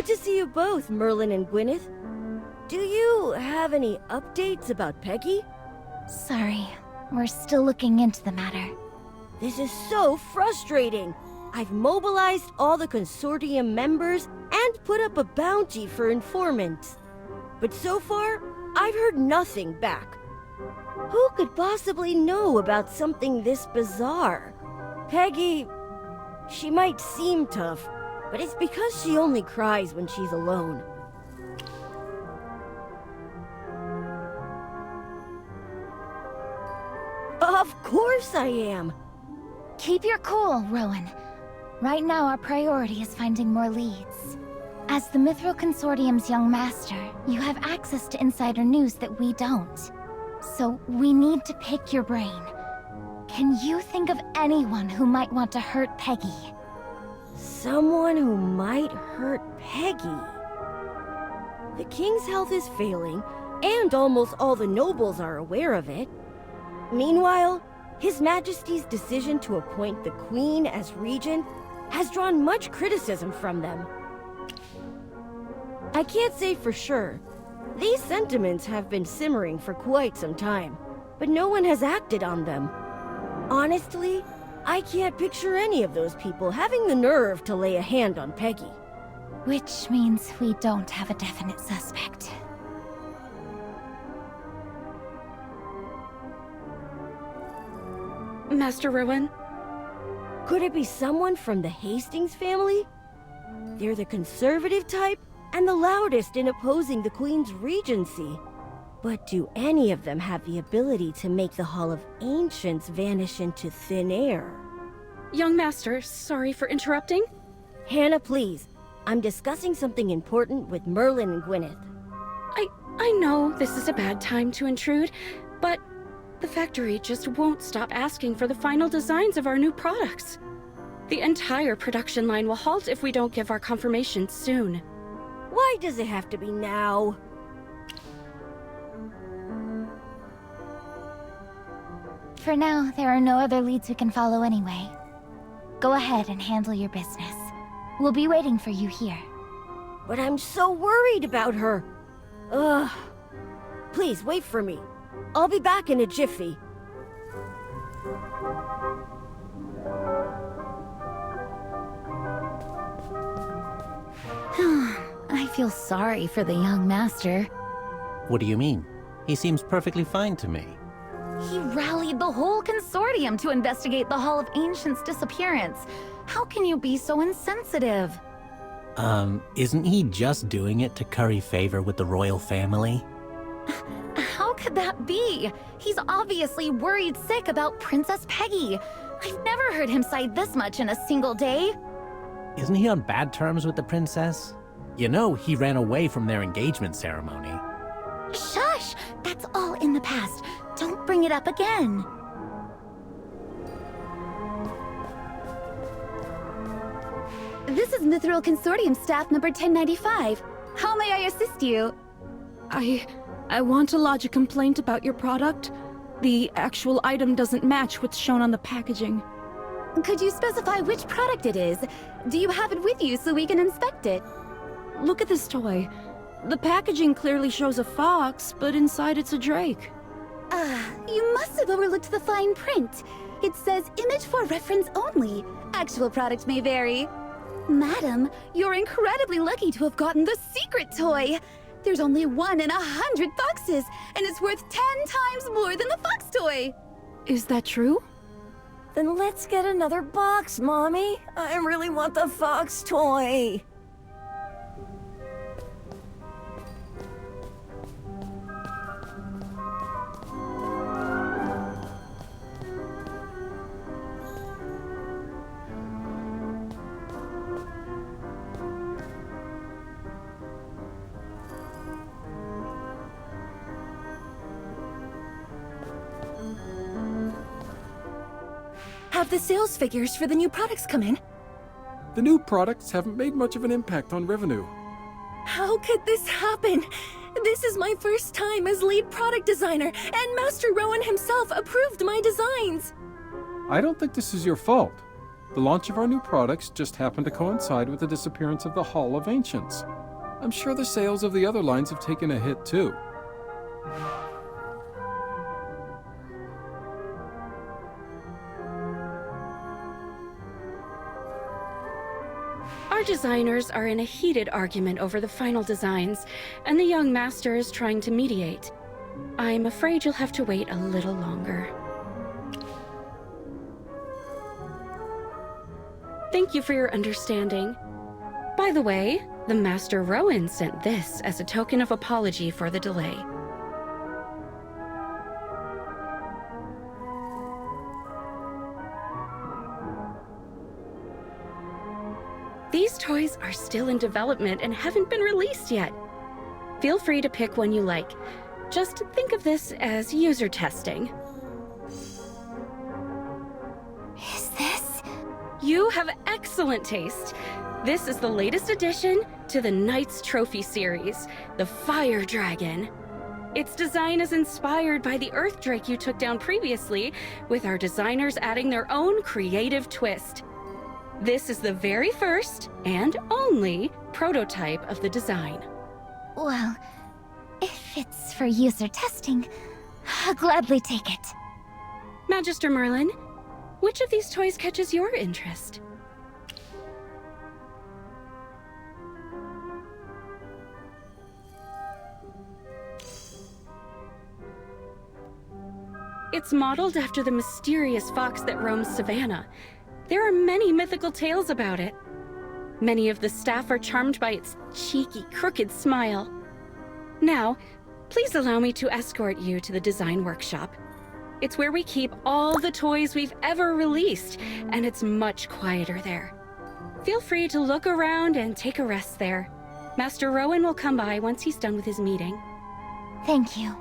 Good to see you both, Merlin and Gwyneth. Do you have any updates about Peggy? Sorry, we're still looking into the matter. This is so frustrating. I've mobilized all the consortium members and put up a bounty for informants. But so far, I've heard nothing back. Who could possibly know about something this bizarre? Peggy, she might seem tough, but it's because she only cries when she's alone. Of course I am! Keep your cool, Rowan. Right now our priority is finding more leads. As the Mithril Consortium's young master, you have access to insider news that we don't. So we need to pick your brain. Can you think of anyone who might want to hurt Peggy? Someone who might hurt Peggy. The king's health is failing, and almost all the nobles are aware of it. Meanwhile, His Majesty's decision to appoint the Queen as regent has drawn much criticism from them. I can't say for sure. These sentiments have been simmering for quite some time, but no one has acted on them. Honestly, I can't picture any of those people having the nerve to lay a hand on Peggy. Which means we don't have a definite suspect. Master Rowan? Could it be someone from the Hastings family? They're the conservative type and the loudest in opposing the Queen's regency. But do any of them have the ability to make the Hall of Ancients vanish into thin air? Young Master, sorry for interrupting. Hannah, please. I'm discussing something important with Merlin and Gwyneth. I know this is a bad time to intrude, but the factory just won't stop asking for the final designs of our new products. The entire production line will halt if we don't give our confirmation soon. Why does it have to be now? For now, there are no other leads we can follow anyway. Go ahead and handle your business. We'll be waiting for you here. But I'm so worried about her. Ugh. Please, wait for me. I'll be back in a jiffy. I feel sorry for the young master. What do you mean? He seems perfectly fine to me. He rallied the whole consortium to investigate the Hall of Ancients' disappearance. How can you be so insensitive? Isn't he just doing it to curry favor with the royal family? How could that be? He's obviously worried sick about Princess Peggy. I've never heard him sigh this much in a single day. Isn't he on bad terms with the princess? You know, he ran away from their engagement ceremony. Shush! That's all in the past. Don't bring it up again. This is Mithril Consortium staff number 1095. How may I assist you? I want to lodge a complaint about your product. The actual item doesn't match what's shown on the packaging. Could you specify which product it is? Do you have it with you so we can inspect it? Look at this toy. The packaging clearly shows a fox, but inside it's a drake. You must have overlooked the fine print. It says image for reference only. Actual product may vary. Madam, you're incredibly lucky to have gotten the secret toy. There's only 1 in 100 foxes, and it's worth 10 times more than the fox toy. Is that true? Then let's get another box, Mommy. I really want the fox toy. Have the sales figures for the new products come in? The new products haven't made much of an impact on revenue. How could this happen? This is my first time as lead product designer, and Master Rowan himself approved my designs. I don't think this is your fault. The launch of our new products just happened to coincide with the disappearance of the Hall of Ancients. I'm sure the sales of the other lines have taken a hit too. Our designers are in a heated argument over the final designs, and the young master is trying to mediate. I'm afraid you'll have to wait a little longer. Thank you for your understanding. By the way, the Master Rowan sent this as a token of apology for the delay. These toys are still in development and haven't been released yet. Feel free to pick one you like. Just think of this as user testing. Is this? You have excellent taste. This is the latest addition to the Knight's Trophy series, the Fire Dragon. Its design is inspired by the Earth Drake you took down previously, with our designers adding their own creative twist. This is the very first and only prototype of the design. Well, if it's for user testing, I'll gladly take it. Magister Merlin, which of these toys catches your interest? It's modeled after the mysterious fox that roams Savannah. There are many mythical tales about it. Many of the staff are charmed by its cheeky, crooked smile. Now, please allow me to escort you to the design workshop. It's where we keep all the toys we've ever released, and it's much quieter there. Feel free to look around and take a rest there. Master Rowan will come by once he's done with his meeting. Thank you.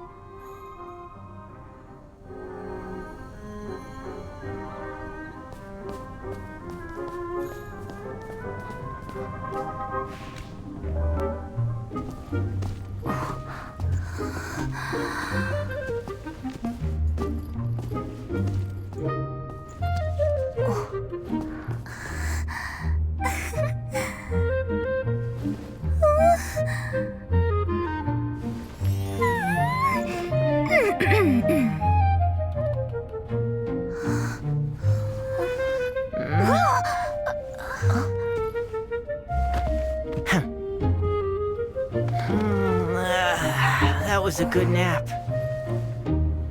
That was a good nap.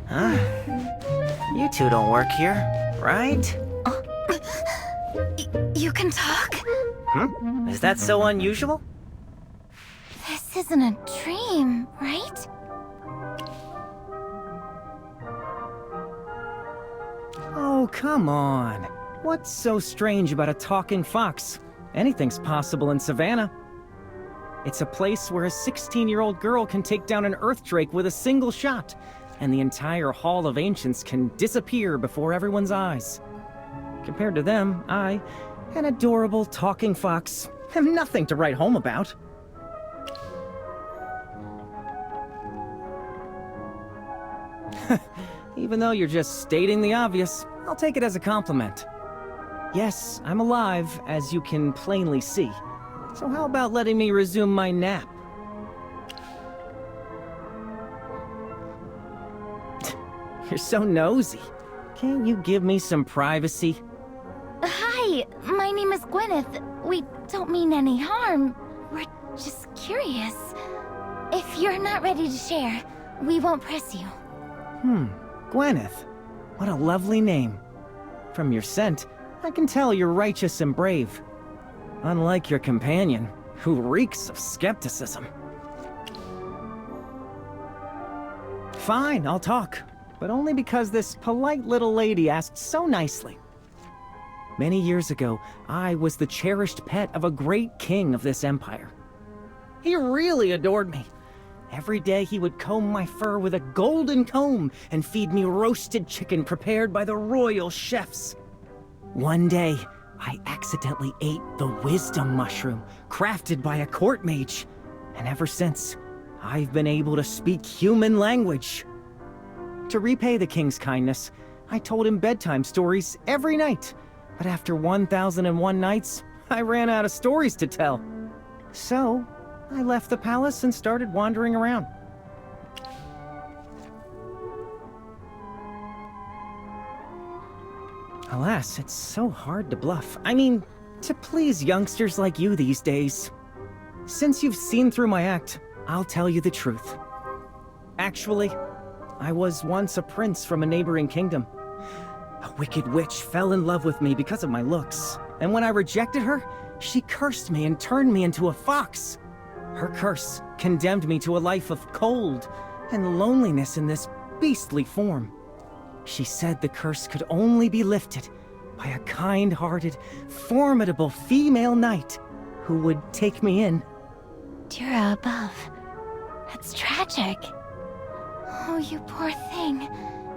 Huh? You two don't work here, right? You can talk? Is that so unusual? This isn't a dream, right? Oh, come on. What's so strange about a talking fox? Anything's possible in Savannah. It's a place where a 16-year-old girl can take down an Earth Drake with a single shot, and the entire Hall of Ancients can disappear before everyone's eyes. Compared to them, I, an adorable talking fox, have nothing to write home about. Even though you're just stating the obvious, I'll take it as a compliment. Yes, I'm alive, as you can plainly see. So how about letting me resume my nap? You're so nosy. Can't you give me some privacy? Hi, my name is Gwyneth. We don't mean any harm. We're just curious. If you're not ready to share, we won't press you. Gwyneth. What a lovely name. From your scent, I can tell you're righteous and brave. Unlike your companion, who reeks of skepticism. Fine, I'll talk. But only because this polite little lady asked so nicely. Many years ago, I was the cherished pet of a great king of this empire. He really adored me. Every day he would comb my fur with a golden comb and feed me roasted chicken prepared by the royal chefs. One day, I accidentally ate the wisdom mushroom, crafted by a court mage. And ever since, I've been able to speak human language. To repay the king's kindness, I told him bedtime stories every night, But after 1001 nights, I ran out of stories to tell. So, I left the palace and started wandering around. Alas, it's so hard to bluff. I mean, to please youngsters like you these days. Since you've seen through my act, I'll tell you the truth. Actually, I was once a prince from a neighboring kingdom. A wicked witch fell in love with me because of my looks, and when I rejected her, she cursed me and turned me into a fox. Her curse condemned me to a life of cold and loneliness in this beastly form. She said the curse could only be lifted by a kind-hearted, formidable female knight who would take me in. Dura above. That's tragic. Oh, you poor thing.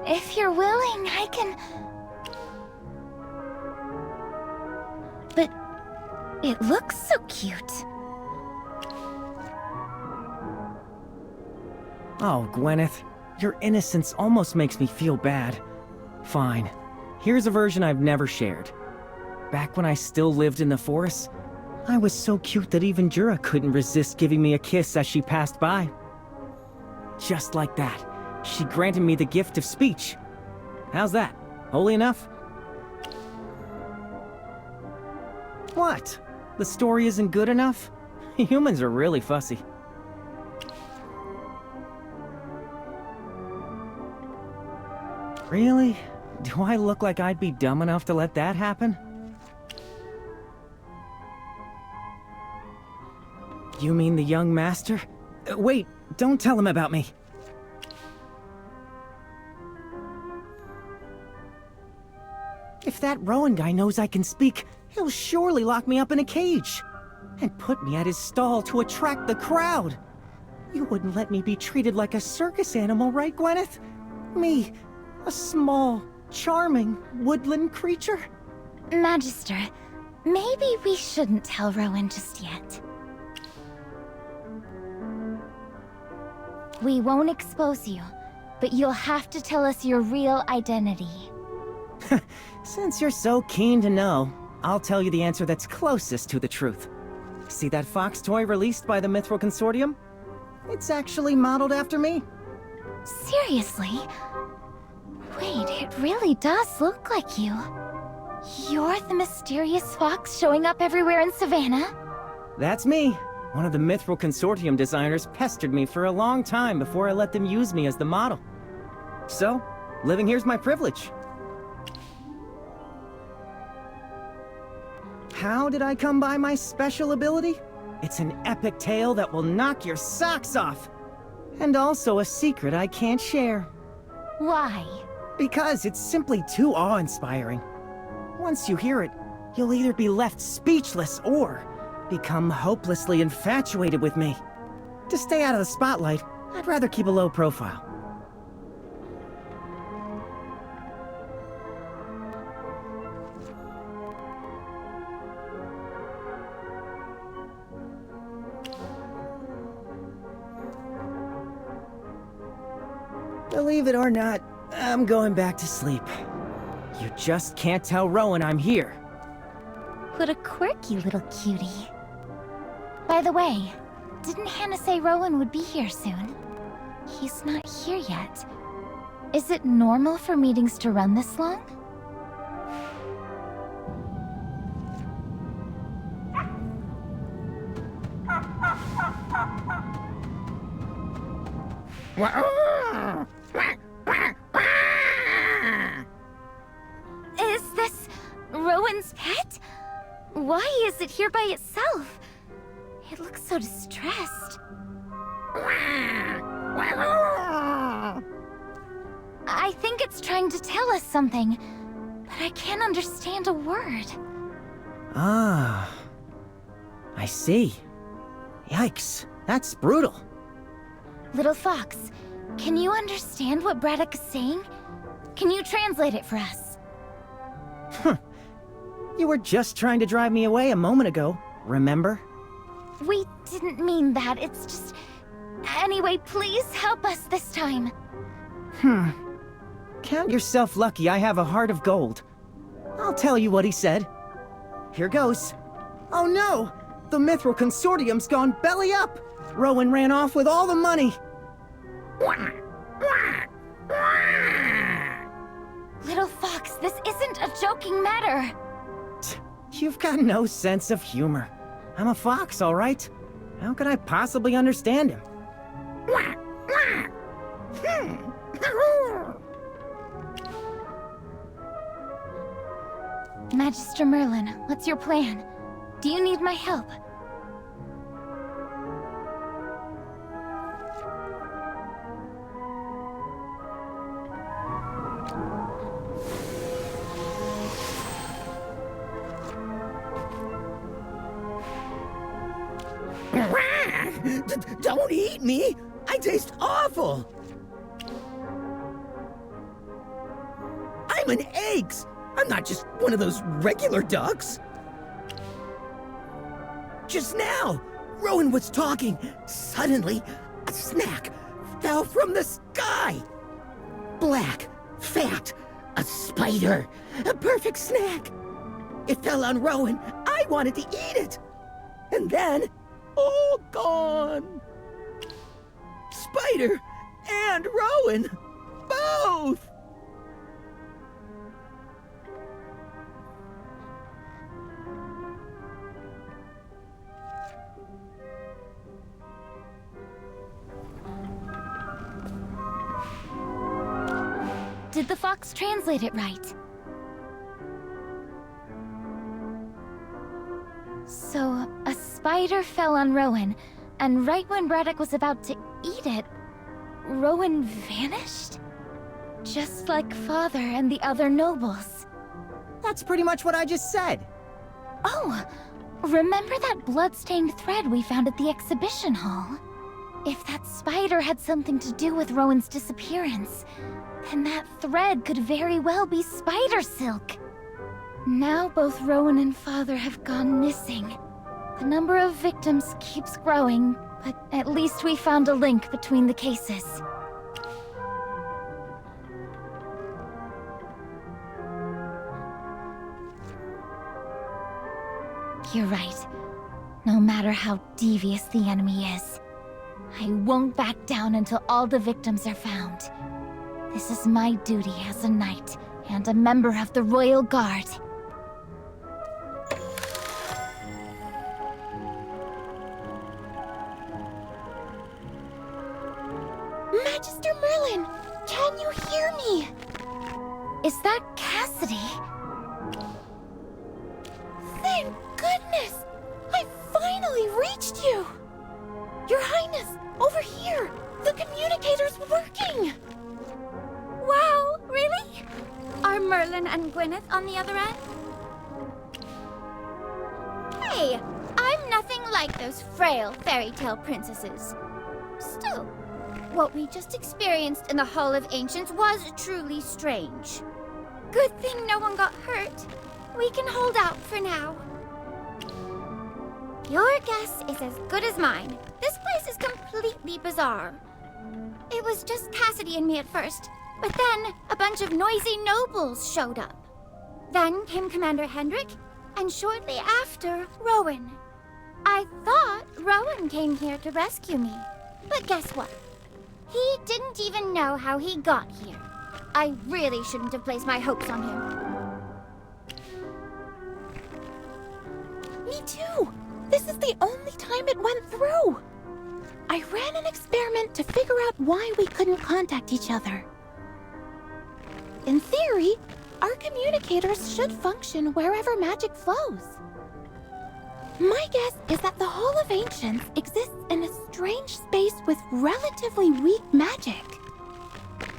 If you're willing, I can... But it looks so cute. Oh, Gwyneth, your innocence almost makes me feel bad. Fine. Here's a version I've never shared. Back when I still lived in the forest, I was so cute that even Jura couldn't resist giving me a kiss as she passed by. Just like that, she granted me the gift of speech. How's that? Holy enough? What? The story isn't good enough? Humans are really fussy. Really? Do I look like I'd be dumb enough to let that happen? You mean the young master? Wait, don't tell him about me. If that Rowan guy knows I can speak, he'll surely lock me up in a cage and put me at his stall to attract the crowd. You wouldn't let me be treated like a circus animal, right, Gwyneth? Me, a small, charming woodland creature? Magister, maybe we shouldn't tell Rowan just yet. We won't expose you, but you'll have to tell us your real identity. Since you're so keen to know, I'll tell you the answer that's closest to the truth. See that fox toy released by the Mithril Consortium? It's actually modeled after me. Seriously? Wait, it really does look like you. You're the mysterious fox showing up everywhere in Savannah? That's me. One of the Mithril Consortium designers pestered me for a long time before I let them use me as the model. So, living here's my privilege. How did I come by my special ability? It's an epic tale that will knock your socks off. And also a secret I can't share. Why? Because it's simply too awe-inspiring. Once you hear it, you'll either be left speechless or become hopelessly infatuated with me. To stay out of the spotlight, I'd rather keep a low profile. Believe it or not, I'm going back to sleep. You just can't tell Rowan I'm here. What a quirky little cutie. By the way, didn't Hannah say Rowan would be here soon? He's not here yet. Is it normal for meetings to run this long? Is this Rowan's pet? Why is it here by itself? It looks so distressed. I think it's trying to tell us something, but I can't understand a word. Ah. I see. Yikes, that's brutal. Little Fox, can you understand what Braddock is saying? Can you translate it for us? You were just trying to drive me away a moment ago, remember? We didn't mean that, it's just... Anyway, please help us this time. Count yourself lucky I have a heart of gold. I'll tell you what he said. Here goes. Oh no! The Mithril Consortium's gone belly up! Rowan ran off with all the money! Little Fox, this isn't a joking matter. You've got no sense of humor. I'm a fox, all right? How could I possibly understand him? Magister Merlin, what's your plan? Do you need my help? Don't eat me! I taste awful! I'm an eggs! I'm not just one of those regular ducks! Just now, Rowan was talking. Suddenly, a snack fell from the sky! Black, fat, a spider, a perfect snack! It fell on Rowan. I wanted to eat it! And then, all gone! Spider and Rowan! Both! Did the fox translate it right? So, a spider fell on Rowan, and right when Braddock was about to eat it, Rowan vanished? Just like Father and the other nobles. That's pretty much what I just said. Oh, remember that blood-stained thread we found at the exhibition hall? If that spider had something to do with Rowan's disappearance, then that thread could very well be spider silk. Now both Rowan and Father have gone missing. The number of victims keeps growing, but at least we found a link between the cases. You're right. No matter how devious the enemy is, I won't back down until all the victims are found. This is my duty as a knight and a member of the Royal Guard. Magister Merlin, can you hear me? Is that Cassidy? Thank goodness! I finally reached you! Your Highness, over here! The communicator's working! Wow, really? Are Merlin and Gwyneth on the other end? Hey, I'm nothing like those frail fairy tale princesses. Still, what we just experienced in the Hall of Ancients was truly strange. Good thing no one got hurt. We can hold out for now. Your guess is as good as mine. This place is completely bizarre. It was just Cassidy and me at first, but then a bunch of noisy nobles showed up. Then came Commander Hendrik, and shortly after, Rowan. I thought Rowan came here to rescue me, but guess what? He didn't even know how he got here. I really shouldn't have placed my hopes on him. Me too! This is the only time it went through! I ran an experiment to figure out why we couldn't contact each other. In theory, our communicators should function wherever magic flows. My guess is that the Hall of Ancients exists in a strange space with relatively weak magic.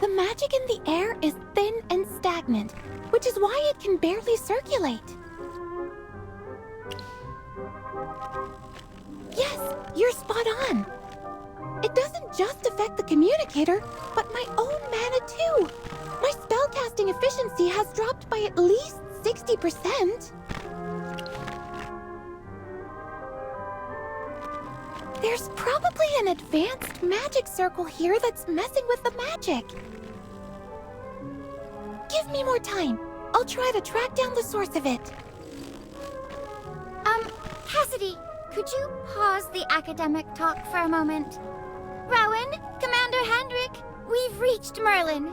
The magic in the air is thin and stagnant, which is why it can barely circulate. Yes, you're spot on. It doesn't just affect the communicator, but my own mana too. My spellcasting efficiency has dropped by at least 60%. There's probably an advanced magic circle here that's messing with the magic. Give me more time. I'll try to track down the source of it. Cassidy, could you pause the academic talk for a moment? Rowan, Commander Hendrik, we've reached Merlin.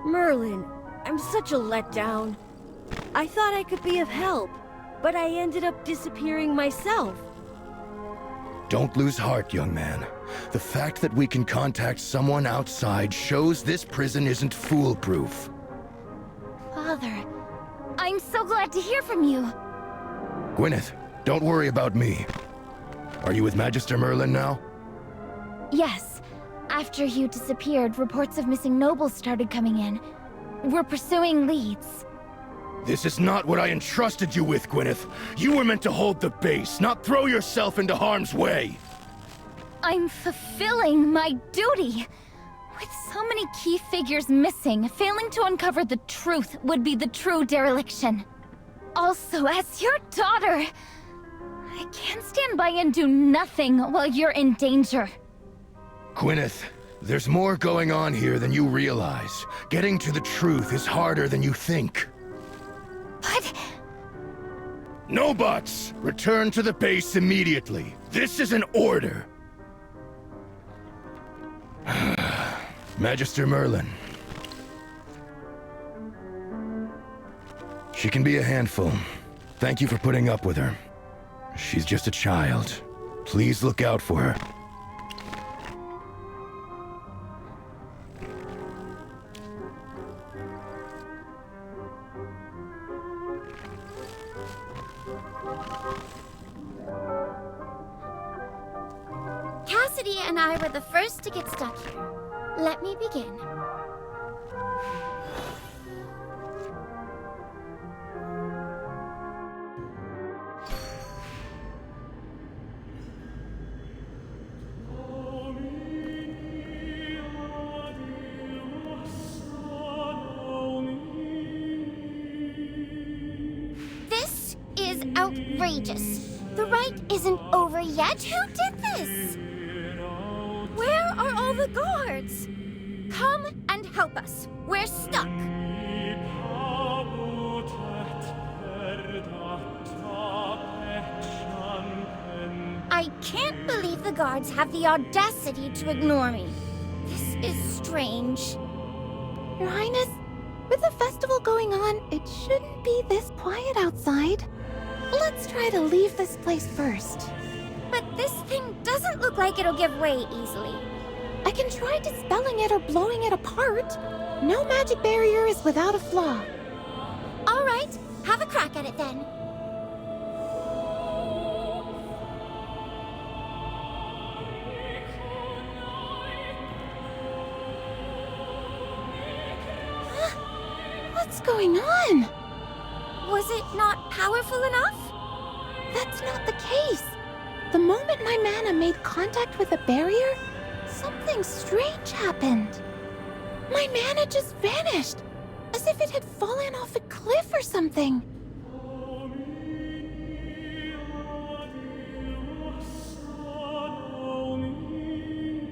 Merlin, I'm such a letdown. I thought I could be of help, but I ended up disappearing myself. Don't lose heart, young man. The fact that we can contact someone outside shows this prison isn't foolproof. Father, I'm so glad to hear from you. Gwyneth, don't worry about me. Are you with Magister Merlin now? Yes. After you disappeared, reports of missing nobles started coming in. We're pursuing leads. This is not what I entrusted you with, Gwyneth. You were meant to hold the base, not throw yourself into harm's way. I'm fulfilling my duty. With so many key figures missing, failing to uncover the truth would be the true dereliction. Also, as your daughter, I can't stand by and do nothing while you're in danger. Gwyneth, there's more going on here than you realize. Getting to the truth is harder than you think. But... No buts! Return to the base immediately. This is an order. Magister Merlin. She can be a handful. Thank you for putting up with her. She's just a child. Please look out for her. Cassidy and I were the first to get stuck here. Let me begin. This is outrageous. The rite isn't over yet. Who did this? Where are all the guards? Come and help us. We're stuck. I can't believe the guards have the audacity to ignore me. This is strange. Your Highness, with the festival going on, it shouldn't be this quiet outside. Let's try to leave this place first. But this thing doesn't look like it'll give way easily. I can try dispelling it or blowing it apart. No magic barrier is without a flaw. All right, have a crack at it then. What's going on? Was it not powerful enough? That's not the case. The moment my mana made contact with a barrier, something strange happened. My mana just vanished, as if it had fallen off a cliff or something.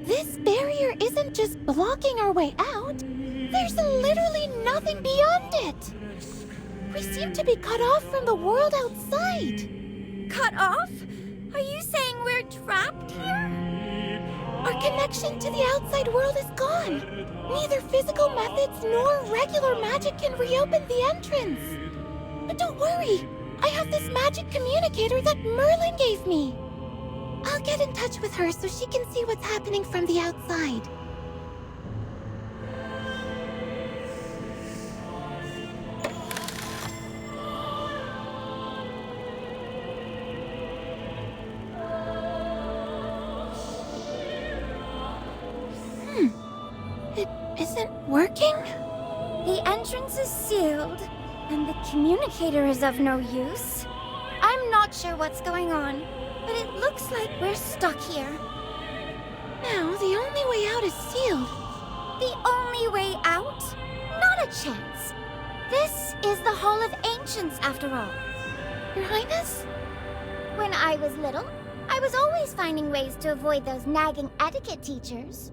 This barrier isn't just blocking our way out. There's literally nothing beyond it. We seem to be cut off from the world outside. Cut off? Are you saying we're trapped here? Our connection to the outside world is gone. Neither physical methods nor regular magic can reopen the entrance. But don't worry, I have this magic communicator that Merlin gave me. I'll get in touch with her so she can see what's happening from the outside. It isn't working? The entrance is sealed, and the communicator is of no use. I'm not sure what's going on, but it looks like we're stuck here. Now, the only way out is sealed. The only way out? Not a chance. This is the Hall of Ancients, after all. Your Highness? When I was little, I was always finding ways to avoid those nagging etiquette teachers.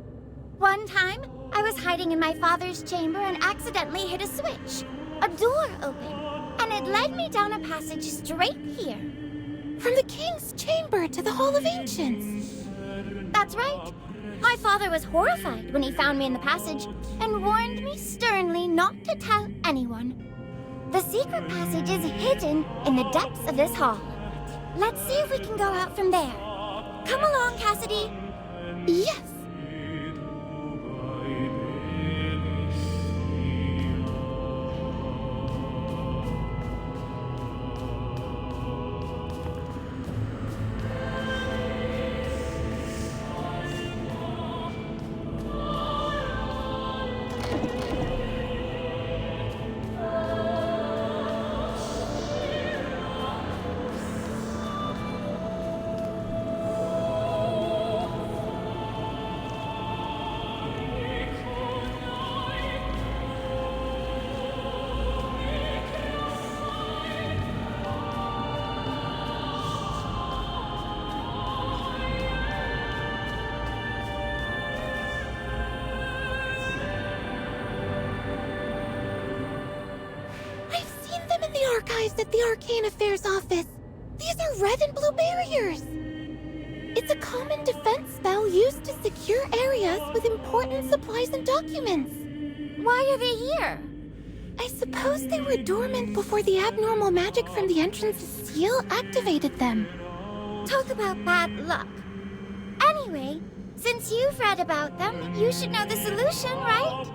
One time, I was hiding in my father's chamber and accidentally hit a switch. A door opened, and it led me down a passage straight here. From the king's chamber to the Hall of Ancients. That's right. My father was horrified when he found me in the passage and warned me sternly not to tell anyone. The secret passage is hidden in the depths of this hall. Let's see if we can go out from there. Come along, Cassidy. Yes. Archives at the Arcane Affairs office. These are red and blue barriers. It's a common defense spell used to secure areas with important supplies and documents. Why are they here? I suppose they were dormant before the abnormal magic from the entrance's seal activated them. Talk about bad luck. Anyway, since you've read about them, you should know the solution, right?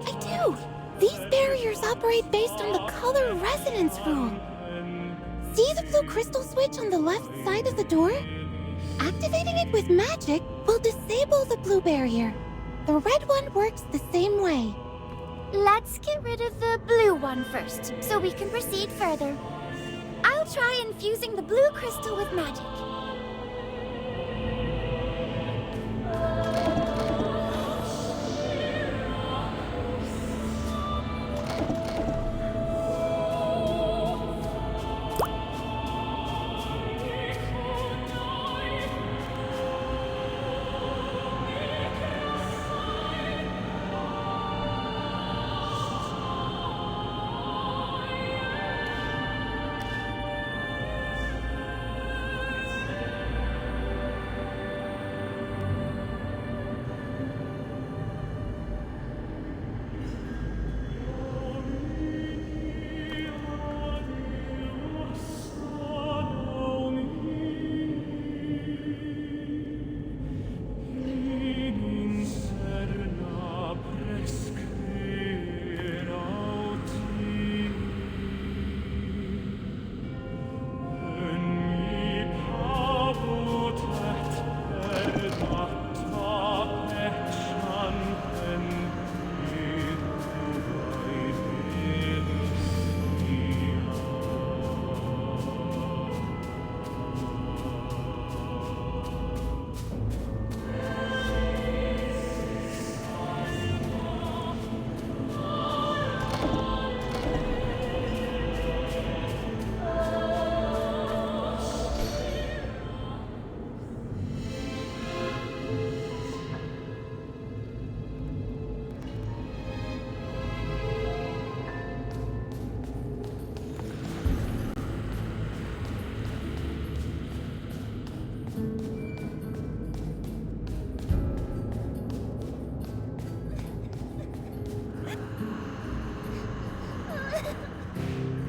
I do. These barriers operate based on the color resonance rule. See the blue crystal switch on the left side of the door? Activating it with magic will disable the blue barrier. The red one works the same way. Let's get rid of the blue one first, so we can proceed further. I'll try infusing the blue crystal with magic.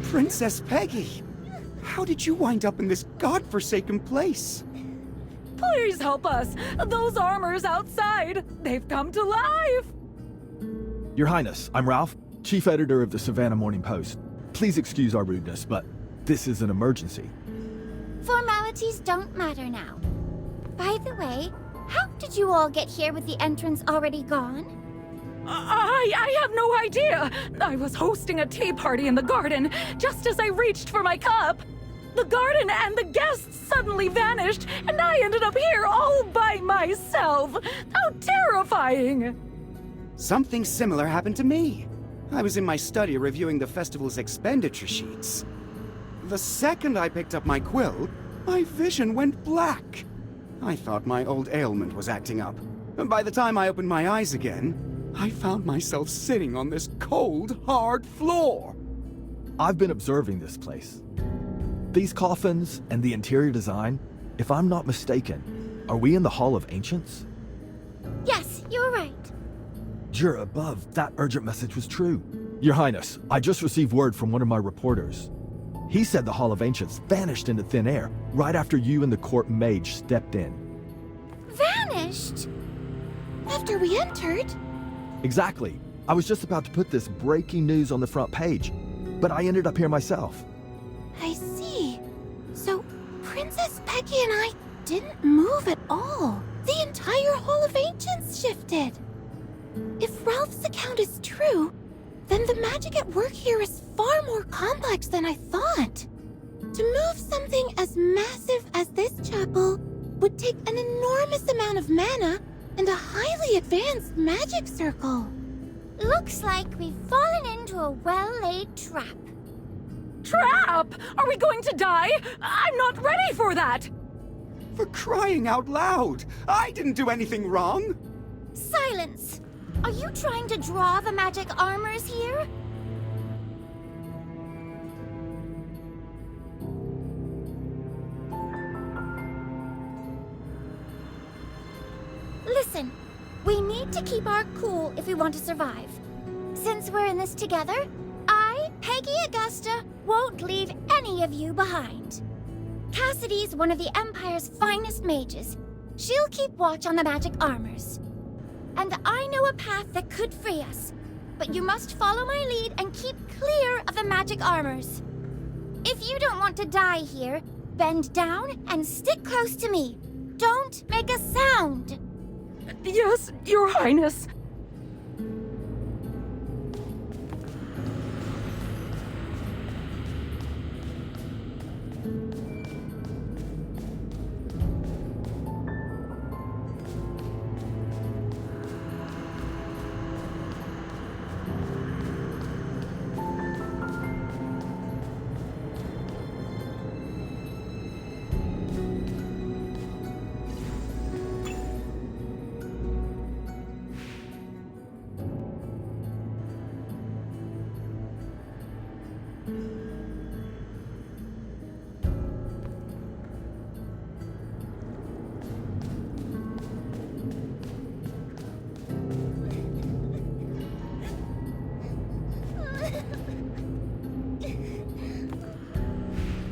Princess Peggy! How did you wind up in this godforsaken place? Please help us! Those armors outside! They've come to life! Your Highness, I'm Ralph, Chief Editor of the Savannah Morning Post. Please excuse our rudeness, but this is an emergency. Formalities don't matter now. By the way, how did you all get here with the entrance already gone? I have no idea! I was hosting a tea party in the garden, just as I reached for my cup. The garden and the guests suddenly vanished, and I ended up here all by myself! How terrifying! Something similar happened to me. I was in my study reviewing the festival's expenditure sheets. The second I picked up my quill, my vision went black. I thought my old ailment was acting up. By the time I opened my eyes again, I found myself sitting on this cold, hard floor. I've been observing this place. These coffins and the interior design, if I'm not mistaken, are we in the Hall of Ancients? Yes, you're right. You're above. That urgent message was true. Your Highness, I just received word from one of my reporters. He said the Hall of Ancients vanished into thin air right after you and the court mage stepped in. Vanished? After we entered? Exactly. I was just about to put this breaking news on the front page, but I ended up here myself. I see. So, Princess Peggy and I didn't move at all. The entire Hall of Ancients shifted. If Ralph's account is true, then the magic at work here is far more complex than I thought. To move something as massive as this chapel would take an enormous amount of mana and a highly advanced magic circle. Looks like we've fallen into a well-laid trap. Trap? Are we going to die? I'm not ready for that! For crying out loud! I didn't do anything wrong! Silence! Are you trying to draw the magic armors here? Listen, we need to keep our cool if we want to survive. Since we're in this together, I, Peggy Augusta, won't leave any of you behind. Cassidy's one of the Empire's finest mages. She'll keep watch on the magic armors. And I know a path that could free us, but you must follow my lead and keep clear of the magic armors. If you don't want to die here, bend down and stick close to me. Don't make a sound. Yes, Your Highness.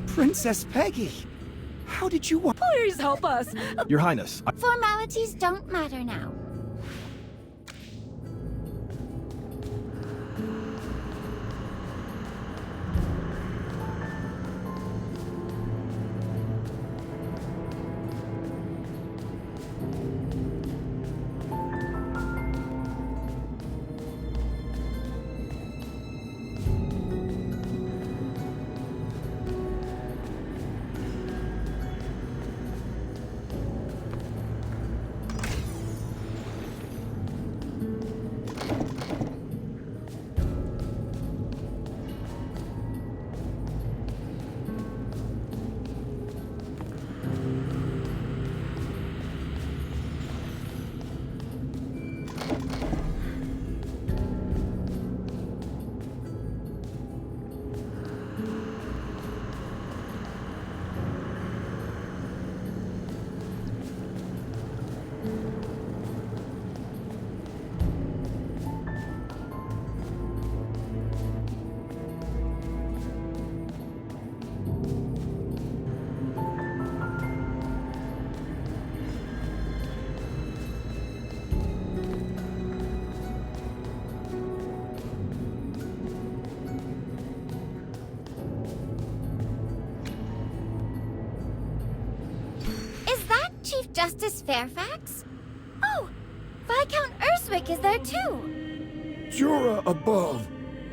Princess Peggy! How did you want— Please help us! Your Highness, Formalities don't matter now. Chief Justice Fairfax? Oh, Viscount Urswick is there too. Jura above.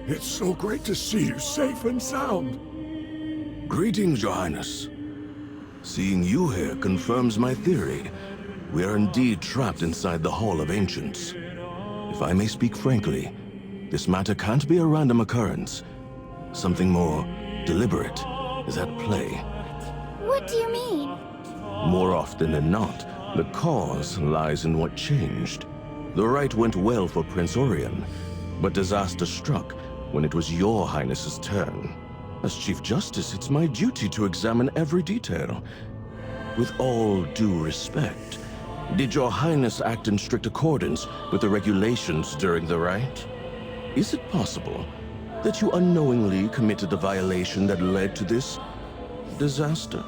It's so great to see you safe and sound. Greetings, Your Highness. Seeing you here confirms my theory. We are indeed trapped inside the Hall of Ancients. If I may speak frankly, this matter can't be a random occurrence. Something more deliberate is at play. What do you mean? More often than not, the cause lies in what changed. The rite went well for Prince Orion, but disaster struck when it was your Highness's turn. As Chief Justice, it's my duty to examine every detail. With all due respect, did your Highness act in strict accordance with the regulations during the rite? Is it possible that you unknowingly committed a violation that led to this disaster?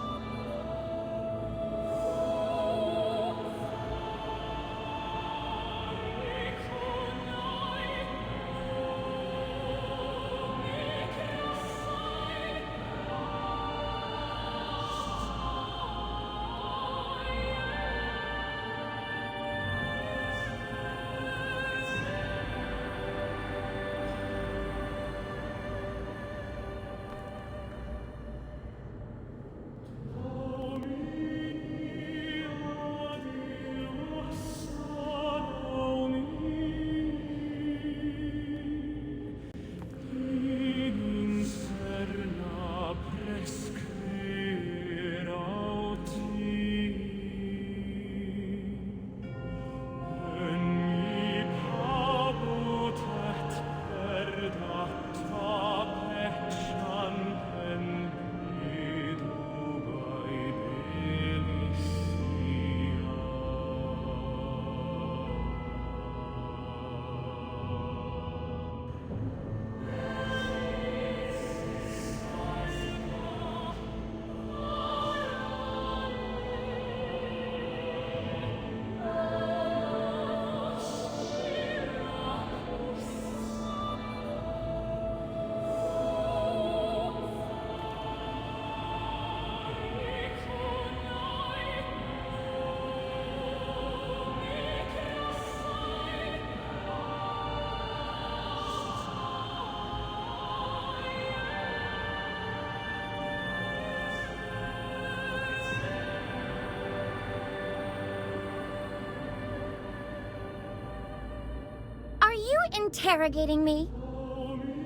Interrogating me?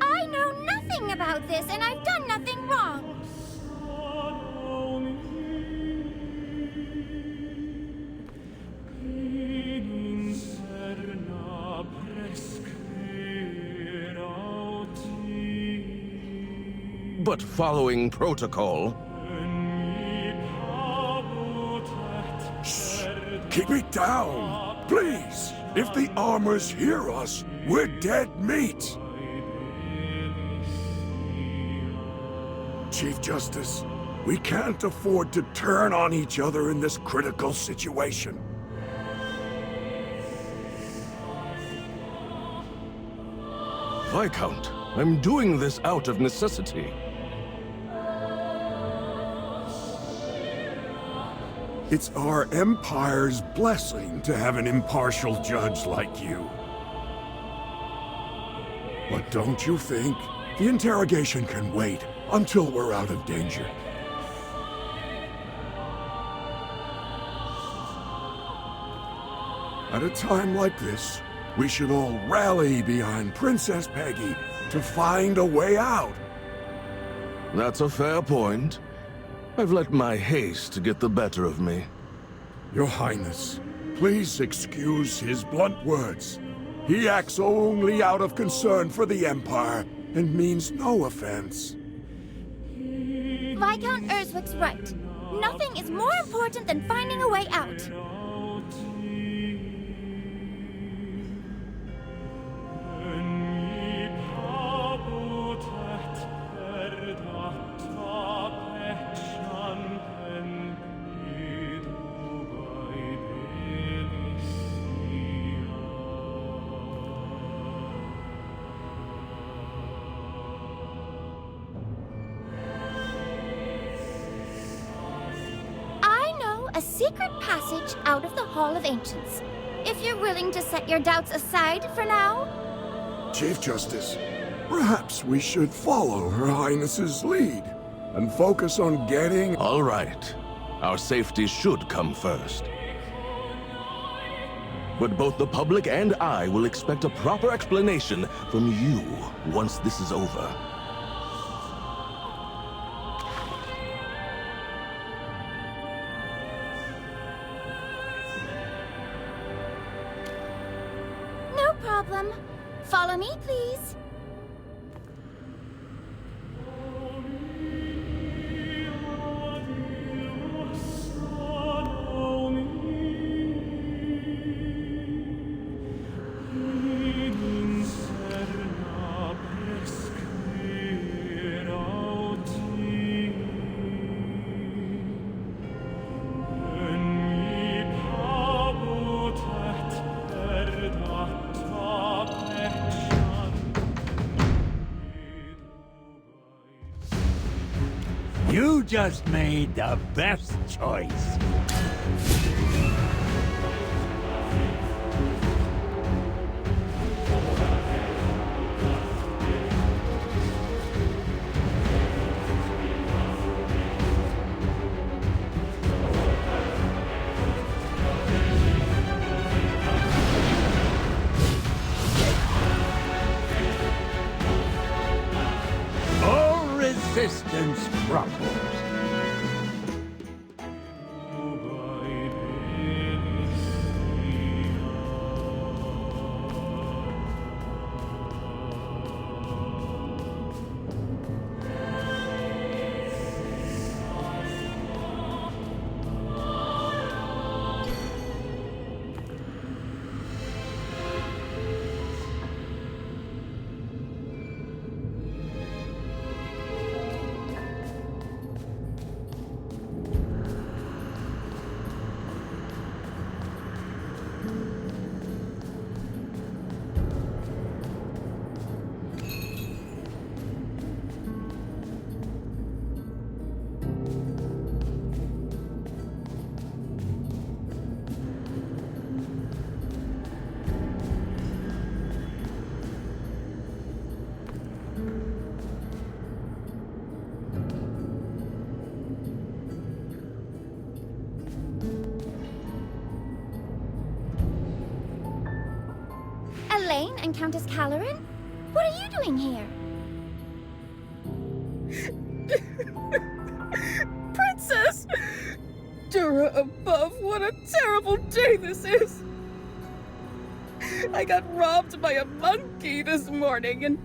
I know nothing about this, and I've done nothing wrong. But following protocol... Shh! Keep it down, please! If the armors hear us, we're dead meat! Chief Justice, we can't afford to turn on each other in this critical situation. Viscount, I'm doing this out of necessity. It's our Empire's blessing to have an impartial judge like you. But don't you think the interrogation can wait until we're out of danger? At a time like this, we should all rally behind Princess Peggy to find a way out. That's a fair point. I've let my haste get the better of me. Your Highness, please excuse his blunt words. He acts only out of concern for the Empire and means no offense. Viscount Erzwick's right. Nothing is more important than finding a way out. A secret passage out of the Hall of Ancients. If you're willing to set your doubts aside for now. Chief Justice, perhaps we should follow Her Highness's lead and focus on getting... All right. Our safety should come first. But both the public and I will expect a proper explanation from you once this is over. problem. Follow me, please. You just made the best choice. All resistance crumbles. Elaine and Countess Caloran? What are you doing here? Princess! Dura above, what a terrible day this is! I got robbed by a monkey this morning, and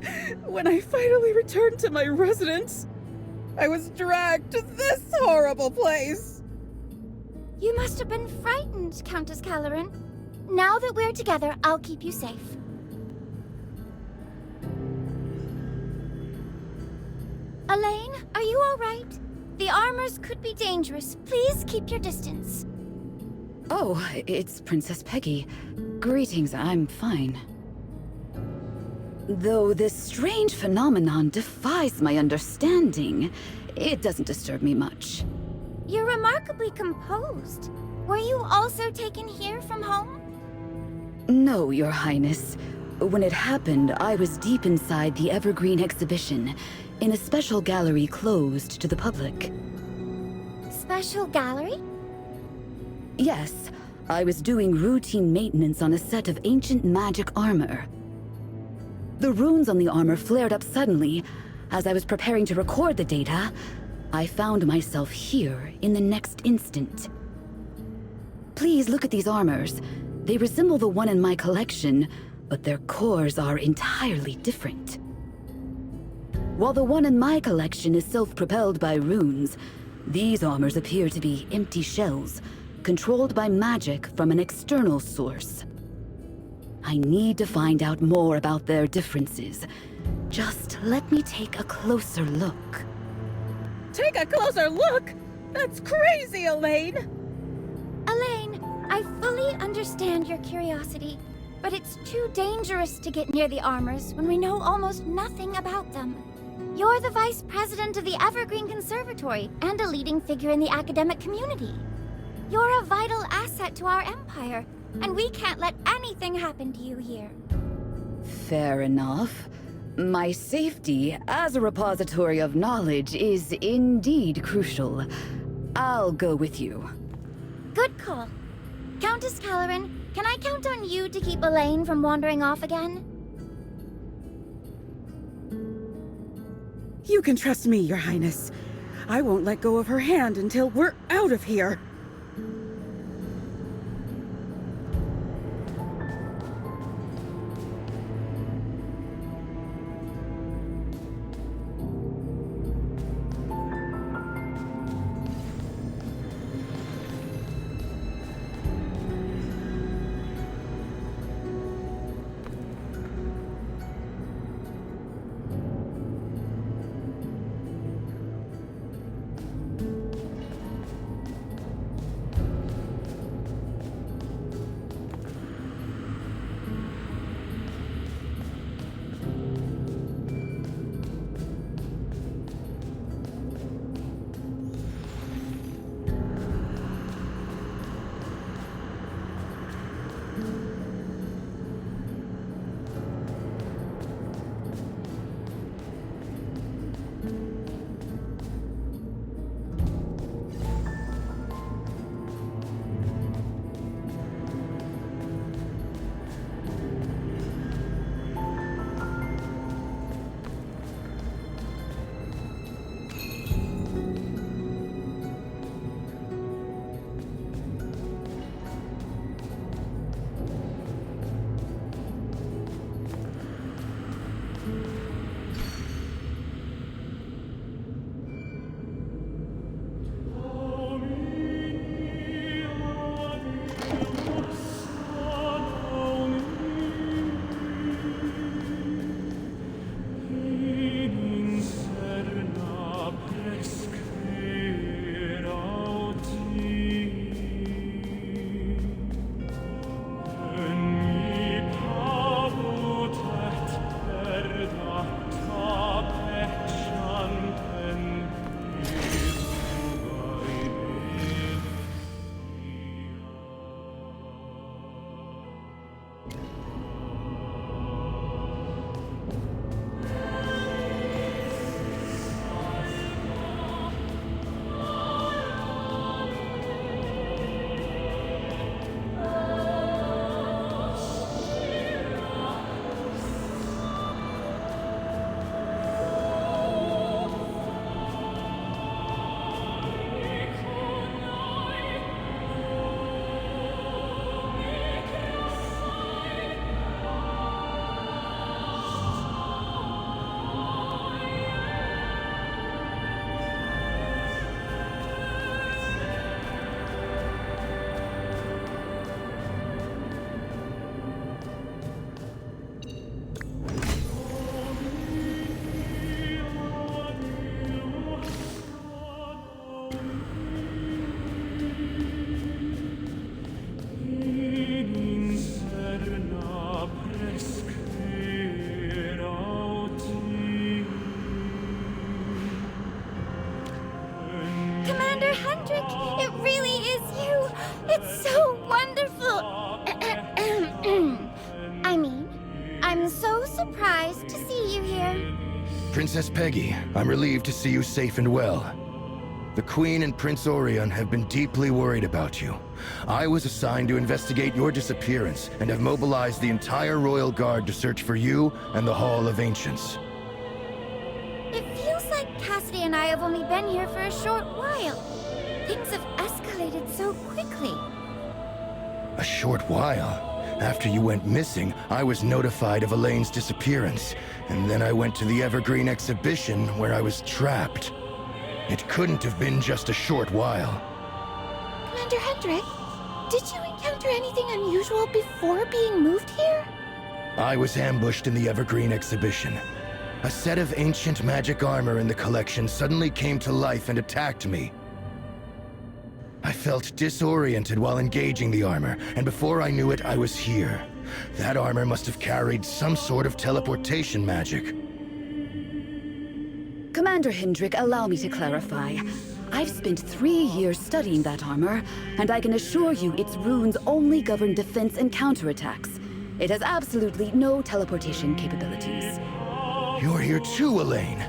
when I finally returned to my residence, I was dragged to this horrible place! You must have been frightened, Countess Caloran. Now that we're together, I'll keep you safe. Elaine, are you all right? The armors could be dangerous. Please keep your distance. Oh, it's Princess Peggy. Greetings, I'm fine. Though this strange phenomenon defies my understanding, it doesn't disturb me much. You're remarkably composed. Were you also taken here from home? No, Your Highness. When it happened, I was deep inside the Evergreen exhibition, in a special gallery closed to the public. Special gallery? Yes, I was doing routine maintenance on a set of ancient magic armor. The runes on the armor flared up suddenly. As I was preparing to record the data, I found myself here in the next instant. Please look at these armors. They resemble the one in my collection, but their cores are entirely different. While the one in my collection is self-propelled by runes, these armors appear to be empty shells, controlled by magic from an external source. I need to find out more about their differences. Just let me take a closer look. Take a closer look? That's crazy, Elaine! Elaine, I fully understand your curiosity, but it's too dangerous to get near the armors when we know almost nothing about them. You're the vice president of the Evergreen Conservatory and a leading figure in the academic community. You're a vital asset to our empire, and we can't let anything happen to you here. Fair enough. My safety as a repository of knowledge is indeed crucial. I'll go with you. Good call. Countess Caloran, can I count on you to keep Elaine from wandering off again? You can trust me, Your Highness. I won't let go of her hand until we're out of here. It's so wonderful! I'm so surprised to see you here. Princess Peggy, I'm relieved to see you safe and well. The Queen and Prince Orion have been deeply worried about you. I was assigned to investigate your disappearance and have mobilized the entire Royal Guard to search for you and the Hall of Ancients. It feels like Cassidy and I have only been here for a short while. Things have escalated so quickly. A short while? After you went missing, I was notified of Elaine's disappearance, and then I went to the Evergreen exhibition where I was trapped. It couldn't have been just a short while. Commander Hendrik, did you encounter anything unusual before being moved here? I was ambushed in the Evergreen exhibition. A set of ancient magic armor in the collection suddenly came to life and attacked me. I felt disoriented while engaging the armor, and before I knew it, I was here. That armor must have carried some sort of teleportation magic. Commander Hendrik, allow me to clarify. I've spent 3 years studying that armor, and I can assure you its runes only govern defense and counterattacks. It has absolutely no teleportation capabilities. You're here too, Elaine.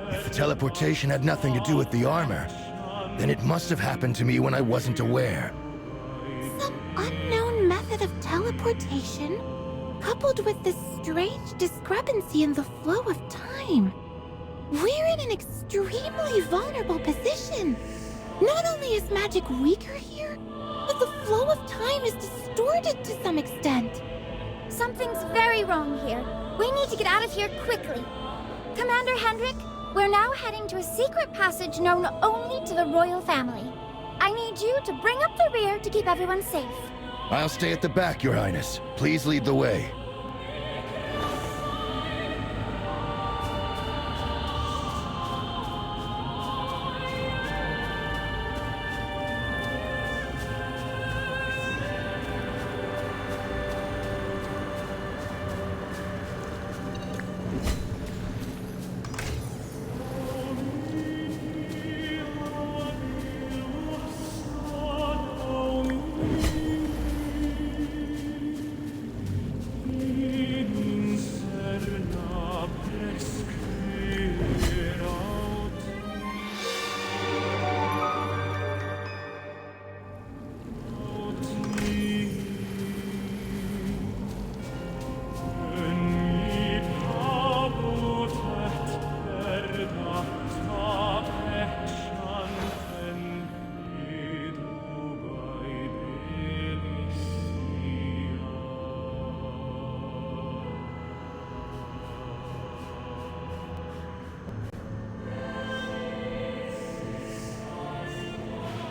If the teleportation had nothing to do with the armor, then it must have happened to me when I wasn't aware. Some unknown method of teleportation, coupled with this strange discrepancy in the flow of time. We're in an extremely vulnerable position. Not only is magic weaker here, but the flow of time is distorted to some extent. Something's very wrong here. We need to get out of here quickly. Commander Hendrik, we're now heading to a secret passage known only to the royal family. I need you to bring up the rear to keep everyone safe. I'll stay at the back, Your Highness. Please lead the way.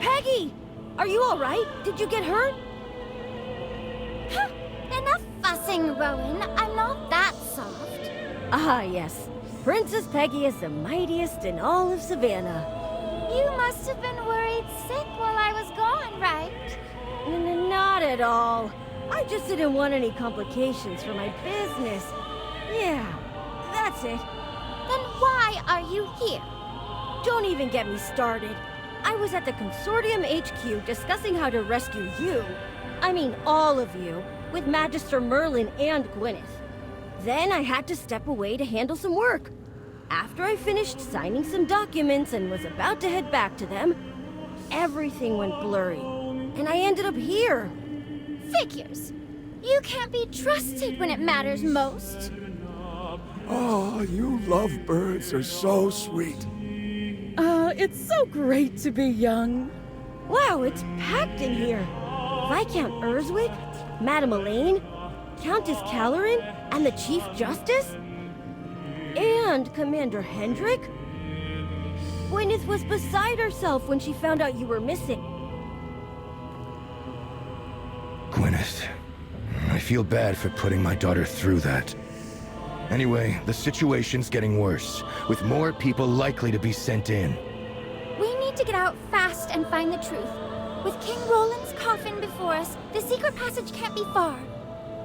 Peggy! Are you alright? Did you get hurt? Enough fussing, Rowan. I'm not that soft. Ah, yes. Princess Peggy is the mightiest in all of Savannah. You must have been worried sick while I was gone, right? Not at all. I just didn't want any complications for my business. Yeah, that's it. Then why are you here? Don't even get me started. I was at the Consortium HQ discussing how to rescue you. I mean all of you, with Magister Merlin and Gwyneth. Then I had to step away to handle some work. After I finished signing some documents and was about to head back to them, everything went blurry, and I ended up here. Figures. You can't be trusted when it matters most. Oh, you lovebirds are so sweet. It's so great to be young. Wow, it's packed in here. Viscount Urswick, Madame Elaine, Countess Calorin, and the Chief Justice? And Commander Hendrik? Gwyneth was beside herself when she found out you were missing. Gwyneth, I feel bad for putting my daughter through that. Anyway, the situation's getting worse, with more people likely to be sent in. We need to get out fast and find the truth. With King Roland's coffin before us, the secret passage can't be far.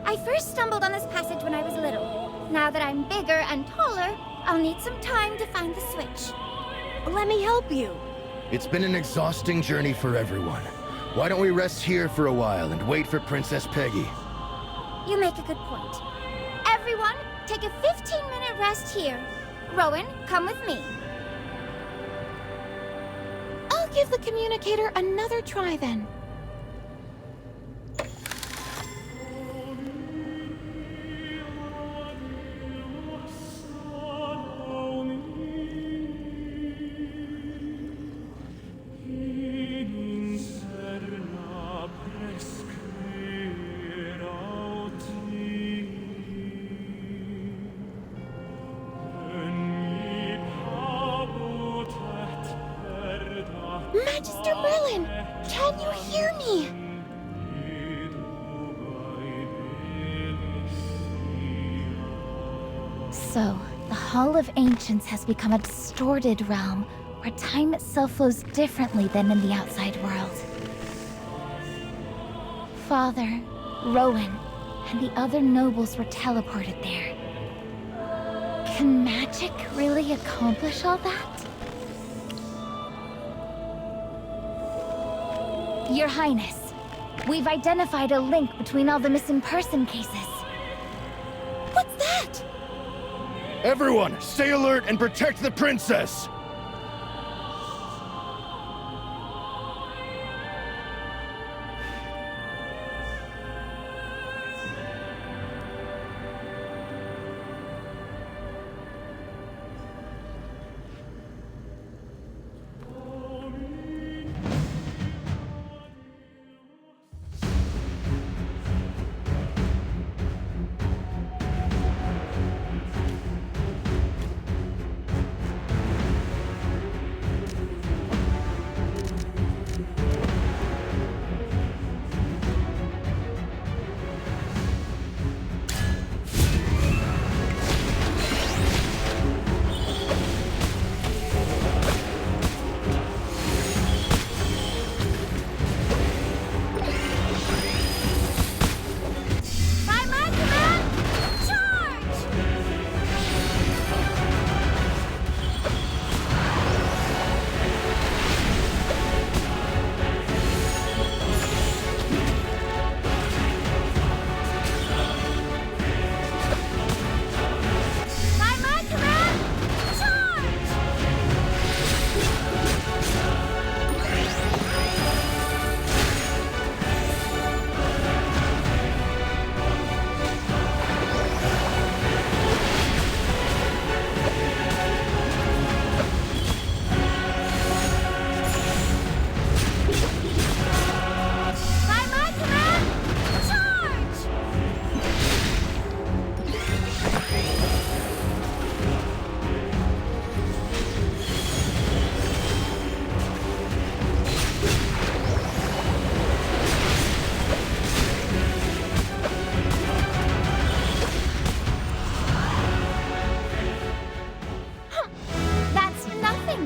I first stumbled on this passage when I was little. Now that I'm bigger and taller, I'll need some time to find the switch. Let me help you. It's been an exhausting journey for everyone. Why don't we rest here for a while and wait for Princess Peggy? You make a good point. Everyone, take a 15-minute rest here. Rowan, come with me. I'll give the communicator another try then. Magister Merlin, can you hear me? So, the Hall of Ancients has become a distorted realm where time itself flows differently than in the outside world. Father, Rowan, and the other nobles were teleported there. Can magic really accomplish all that? Your Highness, we've identified a link between all the missing person cases. What's that? Everyone, stay alert and protect the princess!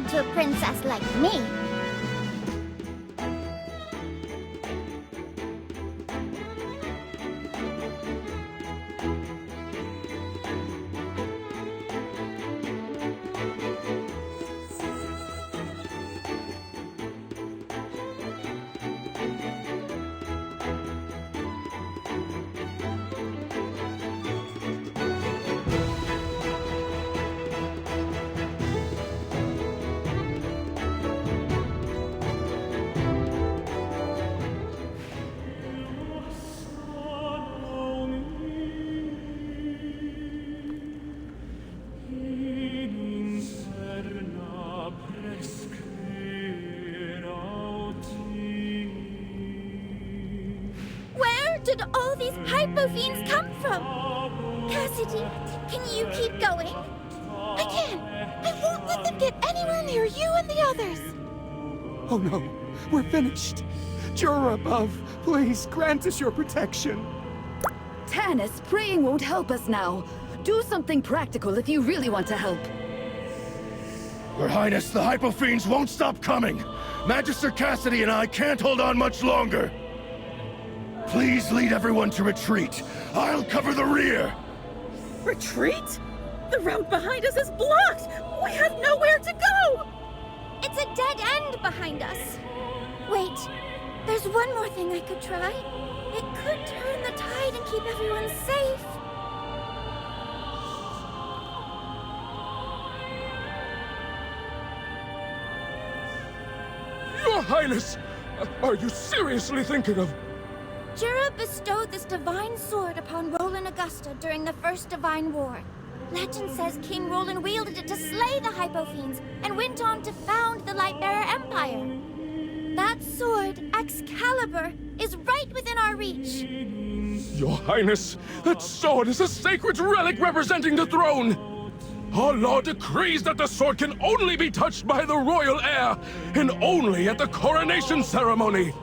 To a princess like me. Did all these hypofiends come from? Cassidy, can you keep going? I can. I won't let them get anywhere near you and the others. Oh no, we're finished. Jura above, please grant us your protection. Tannis, praying won't help us now. Do something practical if you really want to help. Your Highness, the Hypofiends won't stop coming. Magister Cassidy and I can't hold on much longer. Please lead everyone to retreat. I'll cover the rear. Retreat? The road behind us is blocked! We have nowhere to go! It's a dead end behind us. Wait, There's one more thing I could try. It could turn the tide and keep everyone safe. Your Highness! Are you seriously thinking of... Jura bestowed this divine sword upon Roland Augusta during the First Divine War. Legend says King Roland wielded it to slay the Hypofiends and went on to found the Lightbearer Empire. That sword, Excalibur, is right within our reach. Your Highness, that sword is a sacred relic representing the throne! Our law decrees that the sword can only be touched by the royal heir, and only at the coronation ceremony.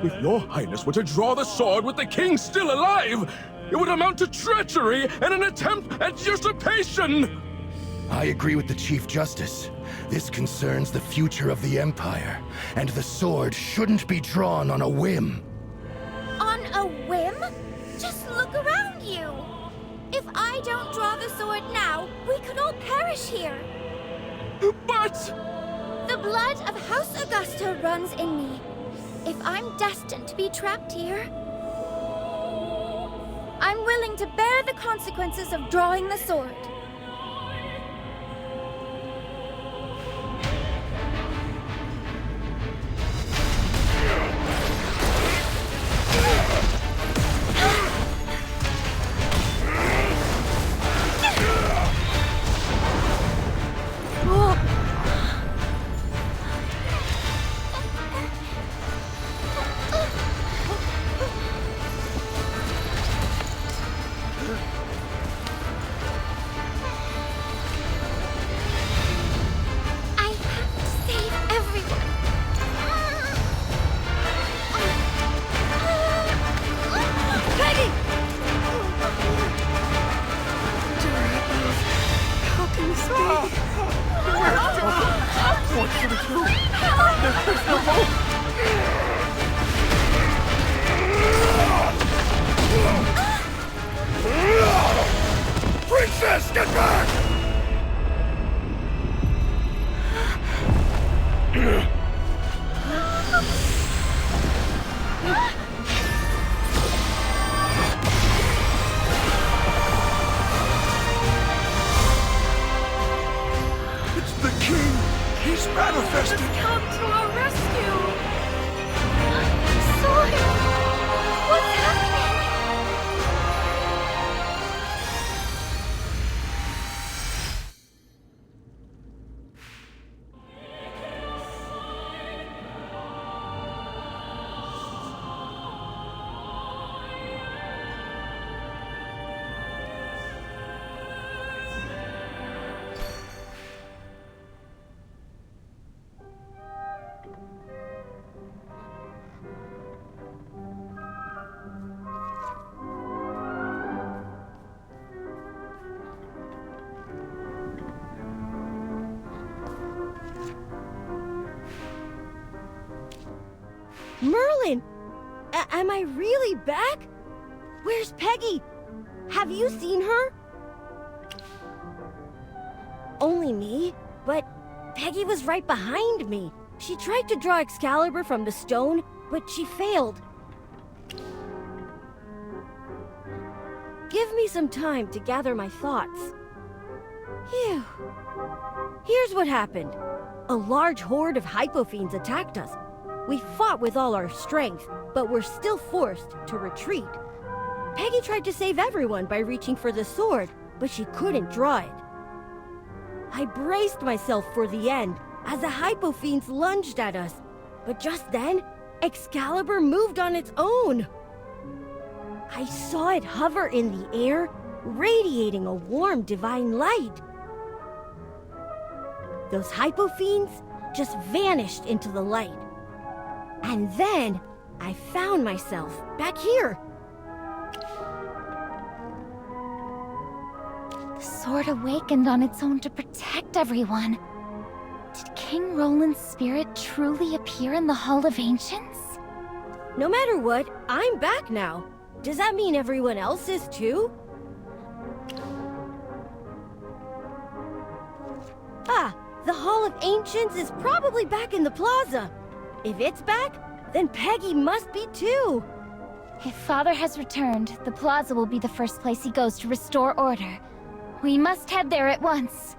If your Highness were to draw the sword with the king still alive, it would amount to treachery and an attempt at usurpation! I agree with the Chief Justice. This concerns the future of the Empire, and the sword shouldn't be drawn on a whim. On a whim? Just look around you! If I don't draw the sword now, we could all perish here. But... The blood of House Augusta runs in me. If I'm destined to be trapped here, I'm willing to bear the consequences of drawing the sword. Princess, get back! It's the king! He's manifested! Come to our rescue! Sawyer! What's happening? Merlin! Am I really back? Where's Peggy? Have you seen her? Only me? But Peggy was right behind me. She tried to draw Excalibur from the stone, but she failed. Give me some time to gather my thoughts. Phew. Here's what happened. A large horde of Hypofiends attacked us. We fought with all our strength, but were still forced to retreat. Peggy tried to save everyone by reaching for the sword, but she couldn't draw it. I braced myself for the end as the Hypofiends lunged at us, but just then, Excalibur moved on its own. I saw it hover in the air, radiating a warm divine light. Those Hypofiends just vanished into the light. And then, I found myself back here. The sword awakened on its own to protect everyone. Did King Roland's spirit truly appear in the Hall of Ancients? No matter what, I'm back now. Does that mean everyone else is too? Ah, the Hall of Ancients is probably back in the plaza. If it's back, Then Peggy must be too. If Father has returned, the plaza will be the first place he goes to restore order. We must head there at once.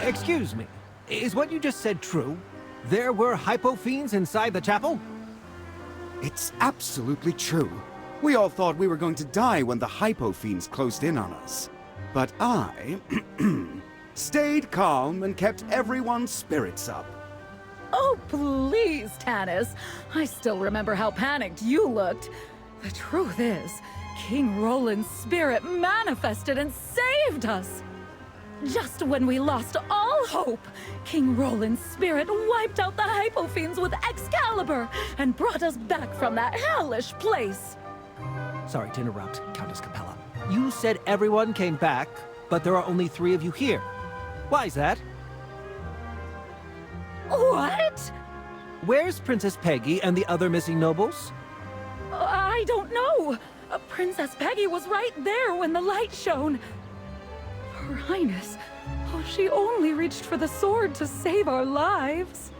Excuse me, is what you just said true? There were hypofiends inside the chapel? It's absolutely true. We all thought we were going to die when the hypofiends closed in on us. But I stayed calm and kept everyone's spirits up. Oh, please, Tanis. I still remember how panicked you looked. The truth is, King Roland's spirit manifested and saved us. Just when we lost all hope, King Roland's spirit wiped out the hypofiends with Excalibur and brought us back from that hellish place. Sorry to interrupt, Countess Capella. You said everyone came back, but there are only 3 of you here. Why is that? What? Where's Princess Peggy and the other missing nobles? I don't know. Princess Peggy was right there when the light shone. Her Highness, she only reached for the sword to save our lives.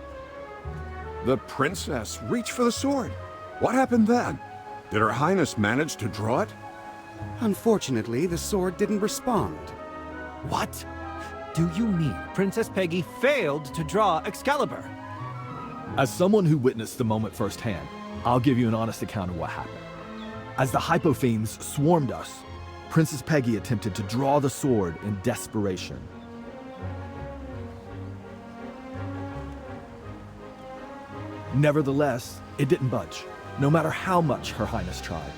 The princess reached for the sword. What happened then? Did Her Highness manage to draw it? Unfortunately, the sword didn't respond. What? Do you mean Princess Peggy failed to draw Excalibur? As someone who witnessed the moment firsthand, I'll give you an honest account of what happened. As the hypofiends swarmed us, Princess Peggy attempted to draw the sword in desperation. Nevertheless, it didn't budge, no matter how much Her Highness tried.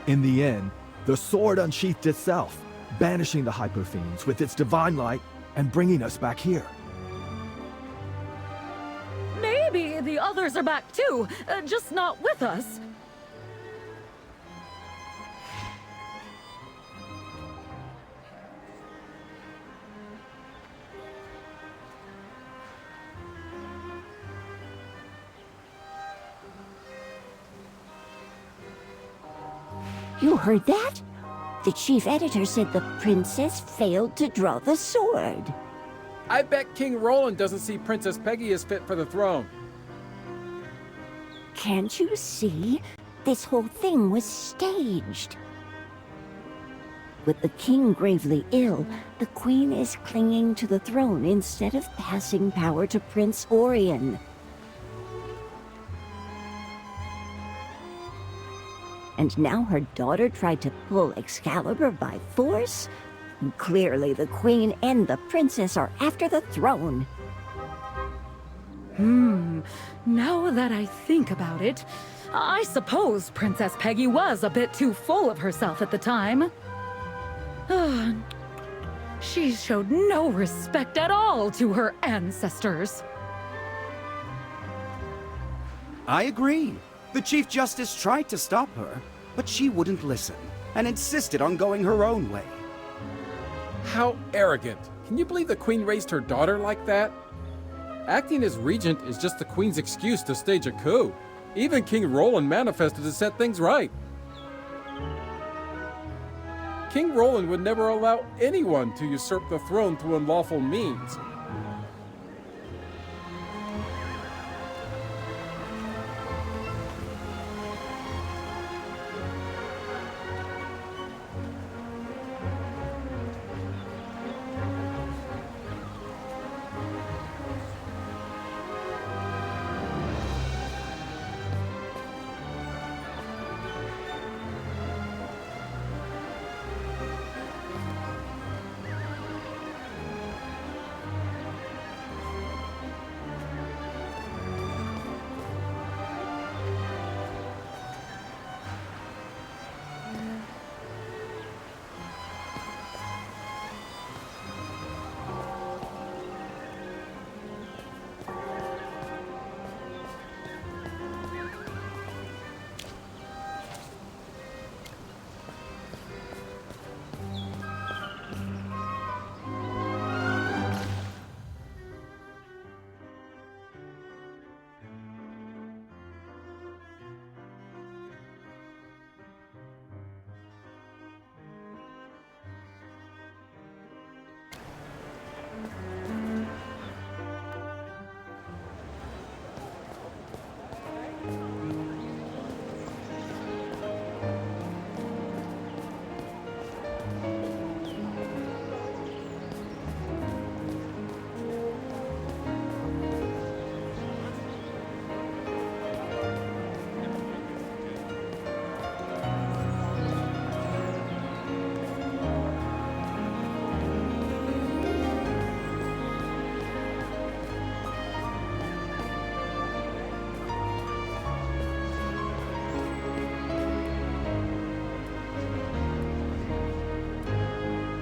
In the end, the sword unsheathed itself, banishing the hypofiends with its divine light and bringing us back here. Maybe the others are back too, just not with us. You heard that? The chief editor said the princess failed to draw the sword. I bet King Roland doesn't see Princess Peggy as fit for the throne. Can't you see? This whole thing was staged. With the king gravely ill, the queen is clinging to the throne instead of passing power to Prince Orion. And now her daughter tried to pull Excalibur by force? Clearly the queen and the princess are after the throne. Now that I think about it, I suppose Princess Peggy was a bit too full of herself at the time. She showed no respect at all to her ancestors. I agree. The Chief Justice tried to stop her, but she wouldn't listen and insisted on going her own way. How arrogant. Can you believe the queen raised her daughter like that? Acting as regent is just the queen's excuse to stage a coup. Even King Roland manifested to set things right. King Roland would never allow anyone to usurp the throne through unlawful means.